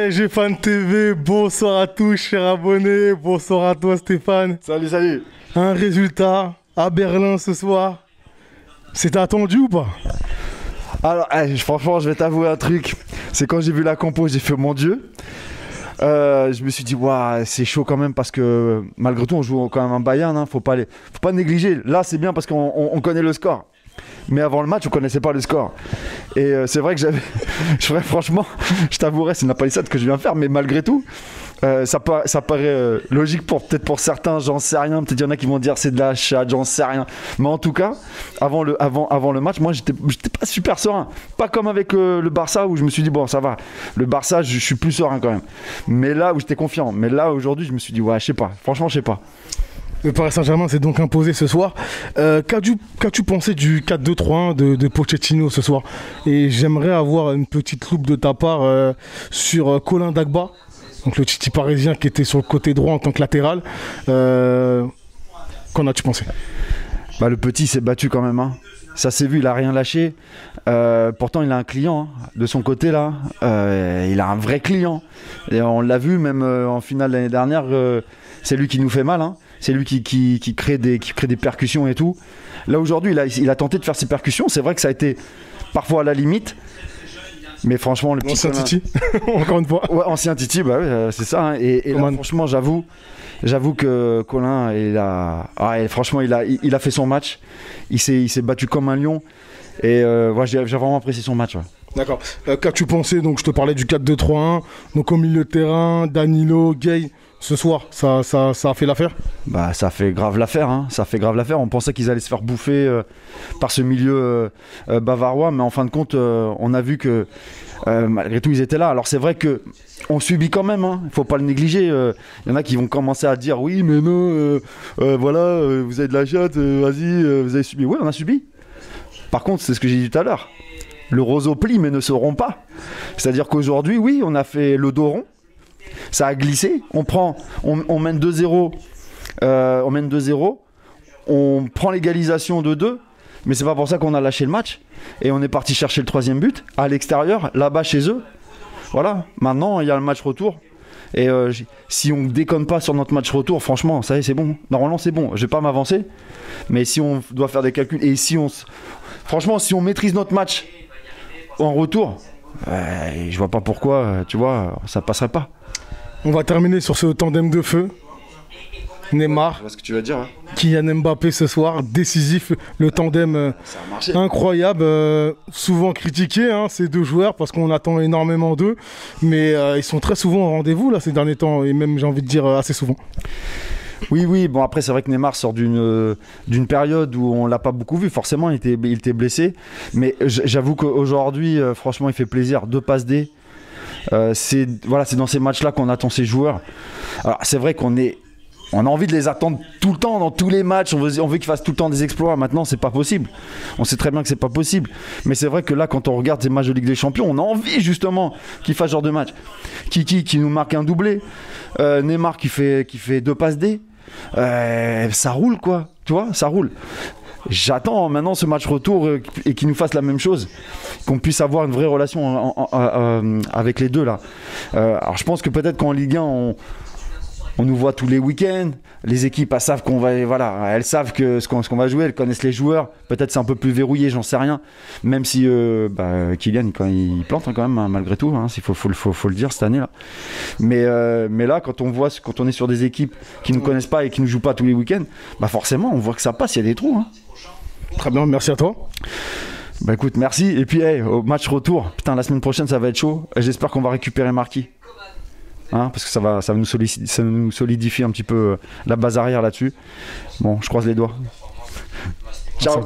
PSG Fan TV, bonsoir à tous chers abonnés, bonsoir à toi Stéphane. Salut, salut. Un résultat à Berlin ce soir, c'était attendu ou pas? Alors, franchement, je vais t'avouer un truc, c'est quand j'ai vu la compo, j'ai fait mon Dieu. Je me suis dit, waouh, c'est chaud quand même parce que malgré tout, on joue quand même un Bayern, hein, faut pas négliger. Là, c'est bien parce qu'on connaît le score. Mais avant le match, on connaissait pas le score. Et c'est vrai que franchement, je t'avouerai, c'est une palissade que je viens faire, mais malgré tout, ça paraît logique peut-être pour certains, j'en sais rien. Peut-être il y en a qui vont dire c'est de la chatte, j'en sais rien. Mais en tout cas, avant le match, moi, j'étais pas super serein. Pas comme avec le Barça où je me suis dit, bon, ça va. Le Barça, je suis plus serein quand même. Mais là où j'étais confiant. Mais là, aujourd'hui, je me suis dit, ouais, je sais pas. Franchement, je sais pas. Le Paris Saint-Germain s'est donc imposé ce soir. Qu'as-tu pensé du 4-2-3-1 de Pochettino ce soir? Et j'aimerais avoir une petite loupe de ta part sur Colin Dagba, donc le Titi parisien qui était sur le côté droit en tant que latéral. Qu'en as-tu pensé? Le petit s'est battu quand même, hein. Ça s'est vu, il a rien lâché. Pourtant, il a un client hein, de son côté là. Il a un vrai client. Et on l'a vu même en finale l'année dernière. C'est lui qui nous fait mal. Hein. C'est lui qui crée des percussions et tout. Là aujourd'hui, il a tenté de faire ses percussions. C'est vrai que ça a été parfois à la limite. Mais franchement, le petit ancien Titi, encore une fois. Ouais, ancien Titi, bah ouais, c'est ça. Hein. Et là, franchement, j'avoue que Colin, franchement, il a fait son match. Il s'est battu comme un lion. Et j'ai vraiment apprécié son match. Ouais. D'accord. Qu'as-tu pensé? Donc, je te parlais du 4-2-3-1. Donc, au milieu de terrain, Danilo, Gueye. Ce soir, ça a fait l'affaire? Ça fait grave l'affaire. Hein. Ça fait grave l'affaire. On pensait qu'ils allaient se faire bouffer par ce milieu bavarois. Mais en fin de compte, on a vu que malgré tout, ils étaient là. Alors, c'est vrai qu'on subit quand même. Hein. Il ne faut pas le négliger. Il y en a qui vont commencer à dire oui, mais non, voilà, vous avez de la chatte, vas-y, vous avez subi. Oui, on a subi. Par contre, c'est ce que j'ai dit tout à l'heure. Le roseau plie, mais ne se rompt pas. C'est-à-dire qu'aujourd'hui, oui, on a fait le dos rond. Ça a glissé. On mène 2-0. On prend l'égalisation de 2. Mais c'est pas pour ça qu'on a lâché le match. Et on est parti chercher le 3e but à l'extérieur, là-bas chez eux. Voilà. Maintenant, il y a le match retour. Et si on déconne pas sur notre match retour, franchement, ça y est, c'est bon. Normalement, c'est bon. Je vais pas m'avancer. Mais si on doit faire des calculs et franchement, si on maîtrise notre match en retour, je vois pas pourquoi, tu vois, ça passerait pas. On va terminer sur ce tandem de feu. Neymar, je vois ce que tu vas dire, hein. Kylian Mbappé ce soir, décisif, le tandem incroyable, souvent critiqué hein, ces deux joueurs parce qu'on attend énormément d'eux, mais ils sont très souvent au rendez-vous là ces derniers temps et même j'ai envie de dire assez souvent. Oui, bon après c'est vrai que Neymar sort d'une période où on l'a pas beaucoup vu, forcément il était blessé, mais j'avoue qu'aujourd'hui franchement il fait plaisir, 2 passes D. C'est dans ces matchs-là qu'on attend ces joueurs. Alors c'est vrai qu'on a envie de les attendre tout le temps, dans tous les matchs. On veut qu'ils fassent tout le temps des exploits. Maintenant, c'est pas possible. On sait très bien que c'est pas possible. Mais c'est vrai que là, quand on regarde ces matchs de Ligue des Champions, on a envie justement qu'ils fassent ce genre de match. Kiki qui nous marque un doublé. Neymar qui fait 2 passes D. Ça roule quoi. Tu vois, ça roule. J'attends maintenant ce match retour et qu'ils nous fassent la même chose, qu'on puisse avoir une vraie relation avec les deux là. Alors je pense que peut-être qu'en Ligue 1 on nous voit tous les week-ends, les équipes elles savent elles savent que ce qu'on va jouer, elles connaissent les joueurs, peut-être c'est un peu plus verrouillé, j'en sais rien, même si Kylian il plante hein, quand même hein, malgré tout, hein, faut le dire cette année là. Mais là quand on est sur des équipes qui ne nous connaissent pas et qui ne jouent pas tous les week-ends, forcément on voit que ça passe, il y a des trous. Hein. Très bien, merci à toi. Écoute, merci. Et puis au match retour, putain, la semaine prochaine ça va être chaud. J'espère qu'on va récupérer Marquis. Hein, parce que ça va nous solidifier un petit peu la base arrière là-dessus. Bon, je croise les doigts. Ciao.